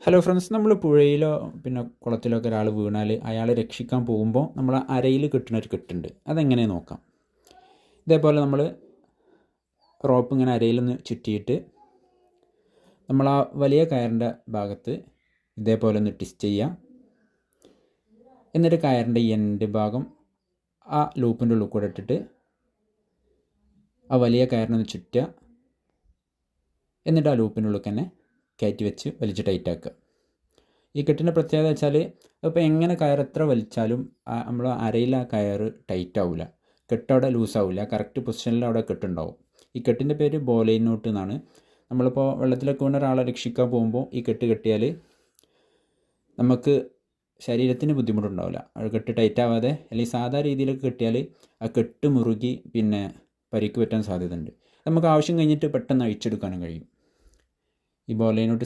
Hello friends, നമ്മൾ പുഴയിലോ പിന്നെ കുളത്തിലോ ഒക്കെ ഒരാൾ വീണാൽ അയാളെ രക്ഷിക്കാൻ പോകുമ്പോൾ നമ്മൾ അരയിൽ കിട്ടുന്ന ഒരു കെട്ടുണ്ട്. അതെങ്ങനെ നോക്കാം. ഇതേപോലെ നമ്മൾ റോപ്പ് ഇങ്ങനെ അരയിലൊന്ന് ചുറ്റിയിട്ട് നമ്മൾ ആ വലിയ കയറിൻ്റെ ഭാഗത്ത് ഇതേപോലെ ഒന്ന് ട്വിസ്റ്റ് ചെയ്യുക. എന്നിട്ട് കയറിൻ്റെ എൻഡ് ഭാഗം ആ ലൂപ്പിൻ്റെ ഉള്ളിൽ കൂടെ ഇട്ടിട്ട് ആ വലിയ കയറിനൊന്ന് ചുറ്റുക. എന്നിട്ട് ആ ലൂപ്പിൻ്റെ ഉള്ളിൽ തന്നെ കയറ്റി വെച്ച് വലിച്ച് ടൈറ്റാക്കുക. ഈ കെട്ടിൻ്റെ പ്രത്യേകത വെച്ചാൽ ഇപ്പോൾ എങ്ങനെ കയർ എത്ര വലിച്ചാലും നമ്മൾ അരയിൽ ആ കയർ ടൈറ്റ് ആവില്ല, കെട്ടവിടെ ലൂസാവില്ല, കറക്റ്റ് പൊസിഷനിൽ അവിടെ കെട്ടുണ്ടാവും. ഈ കെട്ടിൻ്റെ പേര് ബോലൈൻ നോട്ട് എന്നാണ്. നമ്മളിപ്പോൾ വെള്ളത്തിലൊക്കെ വീണ ഒരാളെ രക്ഷിക്കാൻ പോകുമ്പോൾ ഈ കെട്ട് കെട്ടിയാൽ നമുക്ക് ശരീരത്തിന് ബുദ്ധിമുട്ടുണ്ടാവില്ല. അത് കെട്ട് ടൈറ്റ് ആവാതെ അല്ലെങ്കിൽ സാധാ രീതിയിലൊക്കെ കെട്ടിയാൽ ആ കെട്ട് മുറുകി പിന്നെ പരിക്ക് പറ്റാൻ സാധ്യതയുണ്ട്. നമുക്ക് ആവശ്യം കഴിഞ്ഞിട്ട് പെട്ടെന്ന് അഴിച്ചെടുക്കാനും കഴിയും. ഈ ബോലൈൻ നോട്ട്